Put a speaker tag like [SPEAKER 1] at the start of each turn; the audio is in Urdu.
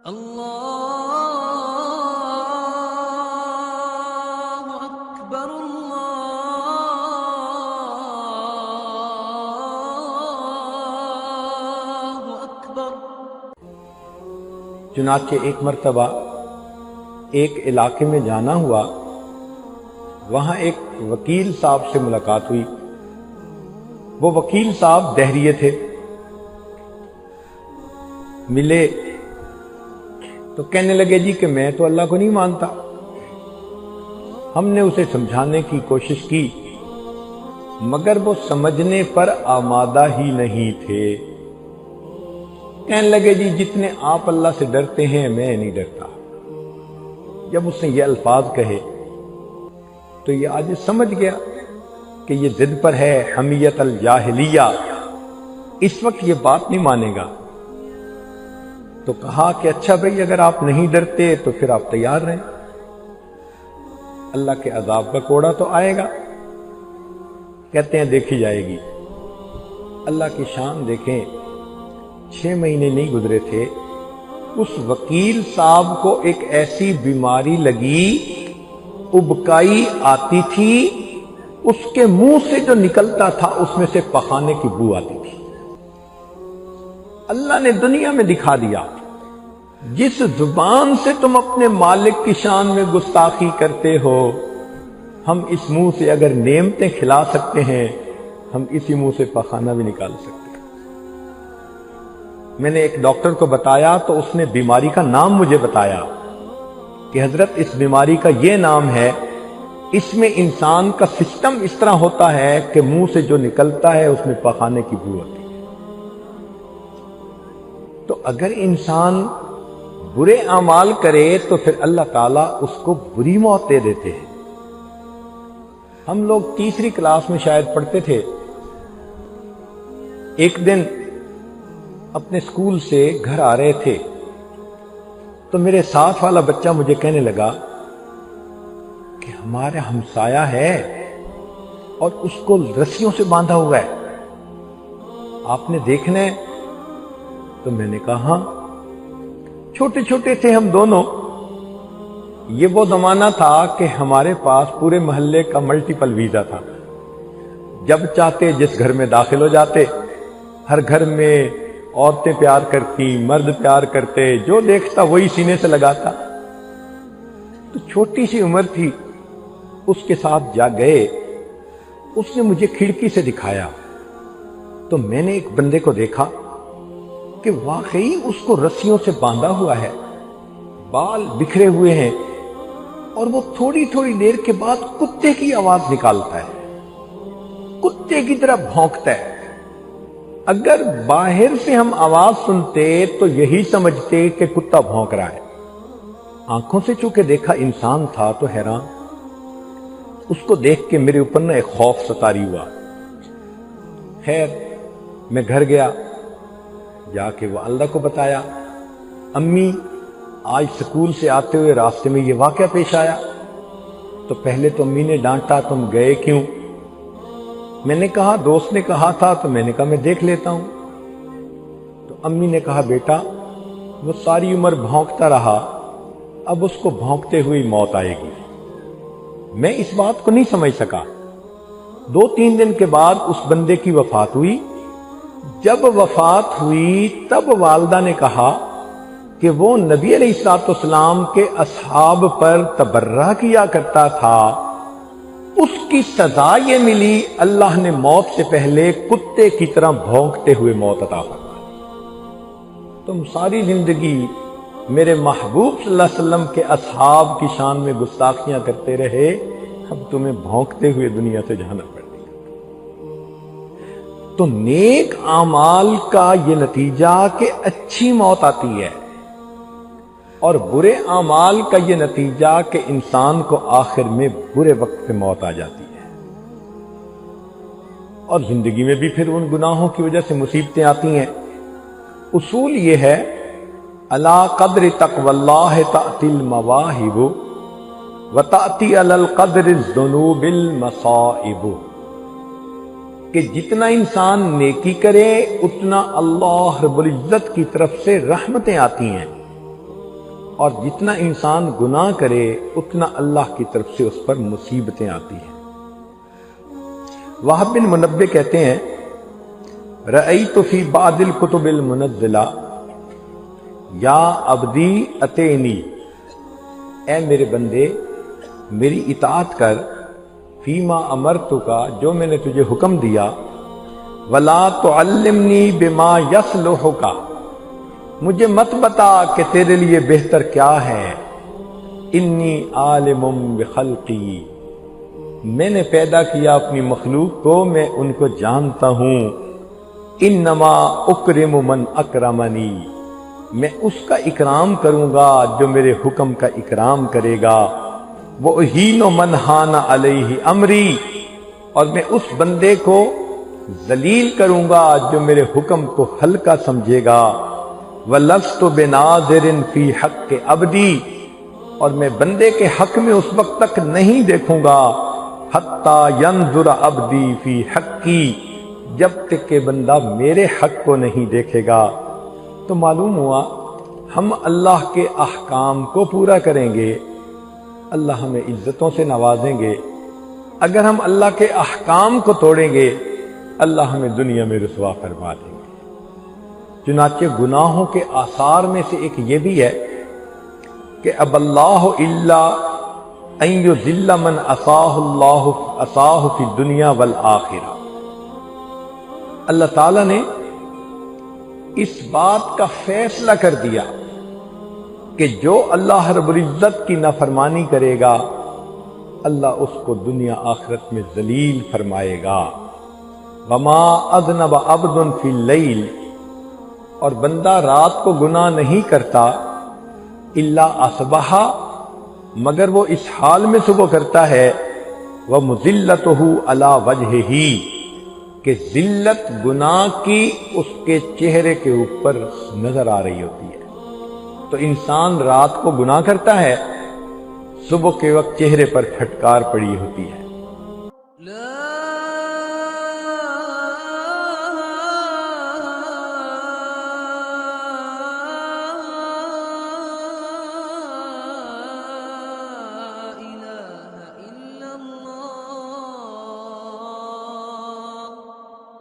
[SPEAKER 1] اللہ اکبر اللہ اکبر۔
[SPEAKER 2] چنانچہ ایک مرتبہ ایک علاقے میں جانا ہوا، وہاں ایک وکیل صاحب سے ملاقات ہوئی۔ وہ وکیل صاحب دہریے تھے۔ ملے تو کہنے لگے جی کہ میں تو اللہ کو نہیں مانتا۔ ہم نے اسے سمجھانے کی کوشش کی مگر وہ سمجھنے پر آمادہ ہی نہیں تھے۔ کہنے لگے جی جتنے آپ اللہ سے ڈرتے ہیں میں نہیں ڈرتا۔ جب اس نے یہ الفاظ کہے تو یہ آج سمجھ گیا کہ یہ ضد پر ہے، حمیت الجاہلیہ، اس وقت یہ بات نہیں مانے گا۔ تو کہا کہ اچھا بھئی اگر آپ نہیں ڈرتے تو پھر آپ تیار رہیں، اللہ کے عذاب کا کوڑا تو آئے گا۔ کہتے ہیں دیکھی جائے گی۔ اللہ کی شان دیکھیں، 6 مہینے نہیں گزرے تھے، اس وکیل صاحب کو ایک ایسی بیماری لگی، ابکائی آتی تھی، اس کے منہ سے جو نکلتا تھا اس میں سے پخانے کی بو آتی تھی۔ اللہ نے دنیا میں دکھا دیا، جس زبان سے تم اپنے مالک کی شان میں گستاخی کرتے ہو، ہم اس منہ سے اگر نعمتیں کھلا سکتے ہیں، ہم اسی منہ سے پخانہ بھی نکال سکتے ہیں۔ میں نے ایک ڈاکٹر کو بتایا تو اس نے بیماری کا نام مجھے بتایا کہ حضرت اس بیماری کا یہ نام ہے، اس میں انسان کا سسٹم اس طرح ہوتا ہے کہ منہ سے جو نکلتا ہے اس میں پخانے کی بو ہوتی ہے۔ تو اگر انسان برے اعمال کرے تو پھر اللہ تعالیٰ اس کو بری موت دے دیتے ہیں۔ ہم لوگ تیسری کلاس میں شاید پڑھتے تھے، ایک دن اپنے اسکول سے گھر آ رہے تھے تو میرے ساتھ والا بچہ مجھے کہنے لگا کہ ہمارا ہمسایہ ہے اور اس کو رسیوں سے باندھا ہوا ہے، آپ نے دیکھنا ہے؟ تو میں نے کہا ہاں۔ چھوٹے چھوٹے تھے ہم دونوں، یہ وہ زمانہ تھا کہ ہمارے پاس پورے محلے کا ملٹیپل ویزا تھا، جب چاہتے جس گھر میں داخل ہو جاتے۔ ہر گھر میں عورتیں پیار کرتی، مرد پیار کرتے، جو دیکھتا وہی سینے سے لگاتا۔ تو چھوٹی سی عمر تھی، اس کے ساتھ جا گئے، اس نے مجھے کھڑکی سے دکھایا تو میں نے ایک بندے کو دیکھا کہ واقعی اس کو رسیوں سے باندھا ہوا ہے، بال بکھرے ہوئے ہیں، اور وہ تھوڑی تھوڑی دیر کے بعد کتے کی آواز نکالتا ہے، کتے کی طرح بھونکتا ہے۔ اگر باہر سے ہم آواز سنتے تو یہی سمجھتے کہ کتا بھونک رہا ہے، آنکھوں سے چونکہ دیکھا انسان تھا تو حیران۔ اس کو دیکھ کے میرے اوپر نہ ایک خوف ستاری ہوا۔ خیر میں گھر گیا، جا کے والدہ کو بتایا، امی آج سکول سے آتے ہوئے راستے میں یہ واقعہ پیش آیا۔ تو پہلے تو امی نے ڈانٹا، تم گئے کیوں؟ میں نے کہا دوست نے کہا تھا تو میں نے کہا میں دیکھ لیتا ہوں۔ تو امی نے کہا بیٹا وہ ساری عمر بھونکتا رہا، اب اس کو بھونکتے ہوئی موت آئے گی۔ میں اس بات کو نہیں سمجھ سکا۔ 2-3 دن کے بعد اس بندے کی وفات ہوئی۔ جب وفات ہوئی تب والدہ نے کہا کہ وہ نبی علیہ السلام کے اصحاب پر تبرہ کیا کرتا تھا، اس کی سزا یہ ملی، اللہ نے موت سے پہلے کتے کی طرح بھونکتے ہوئے موت عطا فرمائی۔ تم ساری زندگی میرے محبوب صلی اللہ علیہ وسلم کے اصحاب کی شان میں گستاخیاں کرتے رہے، اب تمہیں بھونکتے ہوئے دنیا سے جانا پڑے گا۔ تو نیک اعمال کا یہ نتیجہ کہ اچھی موت آتی ہے، اور برے اعمال کا یہ نتیجہ کہ انسان کو آخر میں برے وقت پہ موت آ جاتی ہے، اور زندگی میں بھی پھر ان گناہوں کی وجہ سے مصیبتیں آتی ہیں۔ اصول یہ ہے علی قدر تقوی اللہ تأتی المواہب وتأتی علی القدر الذنوب المصائب، کہ جتنا انسان نیکی کرے اتنا اللہ رب العزت کی طرف سے رحمتیں آتی ہیں، اور جتنا انسان گناہ کرے اتنا اللہ کی طرف سے اس پر مصیبتیں آتی ہیں۔ وہب بن منبہ کہتے ہیں رأیت فی بعض الکتب المنزلہ یا عبدی اتینی، اے میرے بندے میری اطاعت کر، فیما امرتک، جو میں نے تجھے حکم دیا، ولا تعلمنی بما یصلحک، مجھے مت بتا کہ تیرے لیے بہتر کیا ہے، انی عالم بخلقی، میں نے پیدا کیا اپنی مخلوق کو، میں ان کو جانتا ہوں، انما اکرم من اکرمنی، میں اس کا اکرام کروں گا جو میرے حکم کا اکرام کرے گا، وَأُهِينُ مَنْ هَانَ عَلَيْهِ أَمْرِي، اور میں اس بندے کو ذلیل کروں گا جو میرے حکم کو ہلکا سمجھے گا، وَلَسْتُ بِنَاظِرٍ فِي حَقِّ عَبْدِي، اور میں بندے کے حق میں اس وقت تک نہیں دیکھوں گا حَتَّى يَنْظُرَ عَبْدِي فِي حَقِّي، جب تک کہ بندہ میرے حق کو نہیں دیکھے گا۔ تو معلوم ہوا ہم اللہ کے احکام کو پورا کریں گے، اللہ ہمیں عزتوں سے نوازیں گے، اگر ہم اللہ کے احکام کو توڑیں گے اللہ ہمیں دنیا میں رسوا فرما دیں گے۔ چنانچہ گناہوں کے آثار میں سے ایک یہ بھی ہے کہ اب اللہ الا ان یذل من عصاہ اللہ عصاہ فی الدنیا والآخرہ، اللہ تعالیٰ نے اس بات کا فیصلہ کر دیا کہ جو اللہ رب العزت کی نافرمانی کرے گا اللہ اس کو دنیا آخرت میں ذلیل فرمائے گا۔ وما اذنب عبد فی اللیل، اور بندہ رات کو گناہ نہیں کرتا، الا اصبح، مگر وہ اس حال میں صبح کرتا ہے، ومذلتہ علی وجہہ، کہ ذلت گناہ کی اس کے چہرے کے اوپر نظر آ رہی ہوتی ہے۔ تو انسان رات کو گناہ کرتا ہے، صبح کے وقت چہرے پر پھٹکار پڑی ہوتی ہے۔